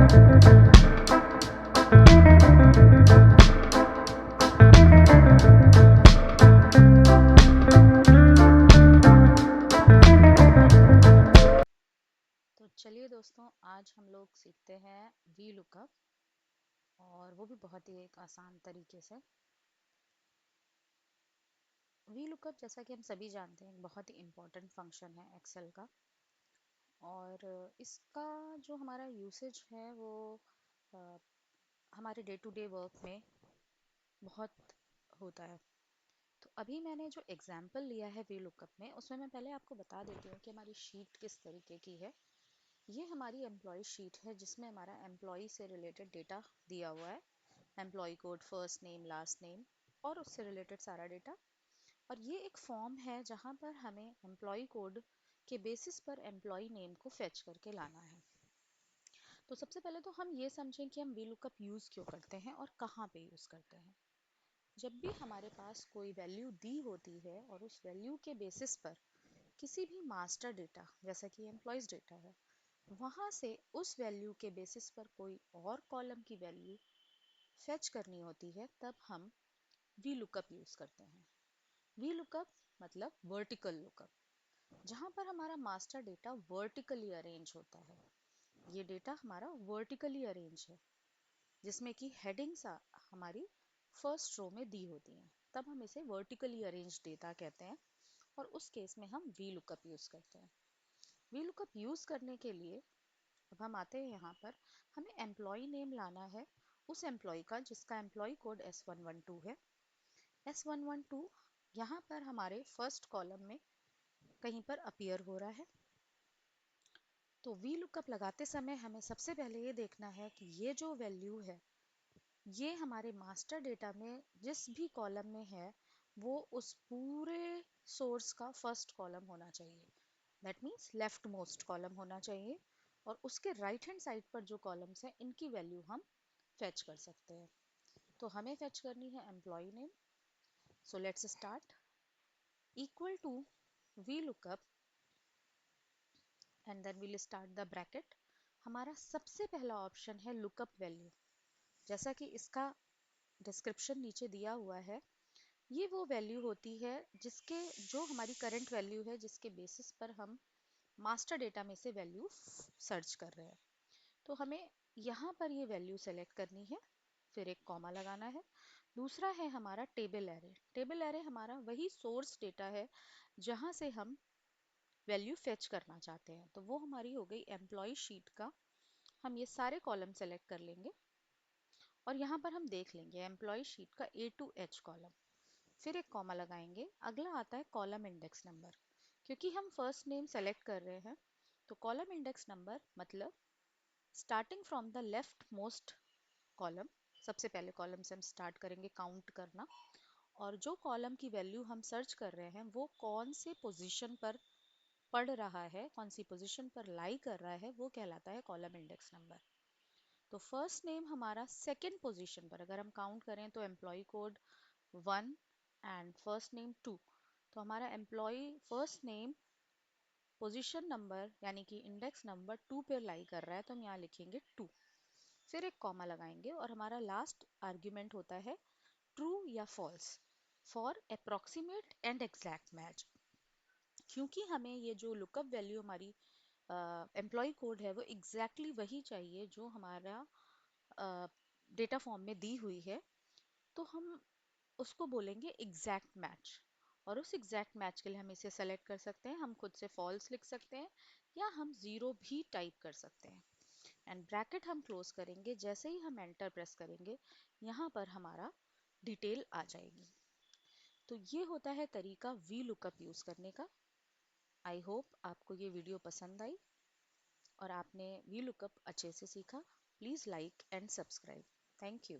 तो चलिए दोस्तों, आज हम लोग सीखते हैं वी लुकअप, और वो भी बहुत ही एक आसान तरीके से। वी लुकअप, जैसा कि हम सभी जानते हैं, बहुत ही इम्पोर्टेंट फंक्शन है एक्सेल का। और इसका जो हमारा यूसेज है वो अ, हमारे डे टू डे वर्क में बहुत होता है। तो अभी मैंने जो एग्जाम्पल लिया है वी लुकअप में, उसमें मैं पहले आपको बता देती हूँ कि हमारी शीट किस तरीके की है। ये हमारी एम्प्लॉय शीट है जिसमें हमारा एम्प्लॉय से रिलेटेड डेटा दिया हुआ है। Employee code, first name, last name और उससे रिलेटेड सारा डेटा। और ये एक फॉर्म है जहाँ पर हमें एम्प्लॉय कोड के बेसिस पर एम्प्लॉय नेम को फेच करके लाना है। तो सबसे पहले तो हम ये समझें कि हम वीलुकअप यूज़ क्यों करते हैं और कहाँ पे यूज़ करते हैं। जब भी हमारे पास कोई वैल्यू दी होती है और उस वैल्यू के बेसिस पर किसी भी मास्टर डेटा, जैसा कि एम्प्लॉयज़ डेटा है, वहाँ से उस वैल्यू के बेसिस पर कोई और कॉलम की वैल्यू फेच करनी होती है, तब हम वी लुकअप यूज़ करते हैं। वी लुकअप मतलब वर्टिकल लुकअप, जहाँ पर हमारा मास्टर डेटा वर्टिकली अरेंज होता है। ये डेटा हमारा वर्टिकली अरेंज है, जिसमें कि हेडिंग्स हमारी फर्स्ट रो में दी होती हैं, तब हम इसे वर्टिकली अरेंज डेटा कहते हैं। और उस केस में हम वी लुकअप यूज़ करते हैं। वी लुकअप यूज़ करने के लिए अब हम आते हैं यहाँ पर, हमें एम्प्लॉय नेम लाना है उस एम्प्लॉय का जिसका एम्प्लॉय कोड S112 है। S112 यहाँ पर हमारे फर्स्ट कॉलम में कहीं पर अपीयर हो रहा है। तो वी लुकअप लगाते समय हमें सबसे पहले ये देखना है कि ये जो वैल्यू है, ये हमारे मास्टर डेटा में जिस भी कॉलम में है, वो उस पूरे सोर्स का फर्स्ट कॉलम होना चाहिए। That means left most column होना चाहिए। और उसके राइट हैंड साइड पर जो कॉलम्स हैं, इनकी वैल्यू हम फेच कर सकते हैं। तो हमें फेच करनी है employee name. So let's start. Equal to we lookup and then we'll start the bracket. हमारा सबसे पहला ऑप्शन है लुकअप वैल्यू। जैसा कि इसका डिस्क्रिप्शन नीचे दिया हुआ है, ये वो वैल्यू होती है जिसके जो हमारी करंट वैल्यू है, जिसके बेसिस पर हम मास्टर डेटा में से वैल्यू सर्च कर रहे हैं। तो हमें यहाँ पर ये वैल्यू सेलेक्ट करनी है, फिर एक कॉमा लगाना है। दूसरा है हमारा टेबल एरे। टेबल एरे हमारा वही सोर्स डेटा है जहाँ से हम वैल्यू फेच करना चाहते हैं। तो वो हमारी हो गई एम्प्लॉय शीट का। हम ये सारे कॉलम सेलेक्ट कर लेंगे और यहाँ पर हम देख लेंगे एम्प्लॉय शीट का A to H कॉलम, फिर एक कॉमा लगाएंगे। अगला आता है कॉलम इंडेक्स नंबर। क्योंकि हम फर्स्ट नेम सेलेक्ट कर रहे हैं, तो कॉलम इंडेक्स नंबर मतलब starting from the left most column, सबसे पहले कॉलम से हम स्टार्ट करेंगे काउंट करना। और जो कॉलम की वैल्यू हम सर्च कर रहे हैं वो कौन से पोजीशन पर पढ़ रहा है, कौन सी पोजीशन पर लाई कर रहा है, वो कहलाता है कॉलम इंडेक्स नंबर। तो फर्स्ट नेम हमारा सेकंड पोजीशन पर, अगर हम काउंट करें तो employee code 1 and first name 2, तो हमारा employee first name position number यानी कि इंडेक्स नंबर 2 पे लाई कर रहा है, तो हम यहाँ लिखेंगे 2, फिर एक कॉमा लगाएंगे। और हमारा लास्ट आर्ग्यूमेंट होता है ट्रू या false for approximate and exact match. क्योंकि हमें ये जो लुकअप वैल्यू हमारी एम्प्लॉय कोड है, वो एग्जैक्टली वही चाहिए जो हमारा डेटा फॉर्म में दी हुई है, तो हम उसको बोलेंगे एग्जैक्ट मैच। और उस एग्जैक्ट मैच के लिए हम इसे सेलेक्ट कर सकते हैं, हम खुद से फॉल्स लिख सकते हैं या हम ज़ीरो भी टाइप कर सकते हैं। एंड ब्रैकेट हम क्लोज करेंगे। जैसे ही हम एंटर प्रेस करेंगे, यहाँ पर हमारा डिटेल आ जाएगी। तो ये होता है तरीका वी लुकअप यूज़ करने का। आई होप आपको ये वीडियो पसंद आई और आपने वी लुकअप अच्छे से सीखा। Please like and subscribe. Thank you.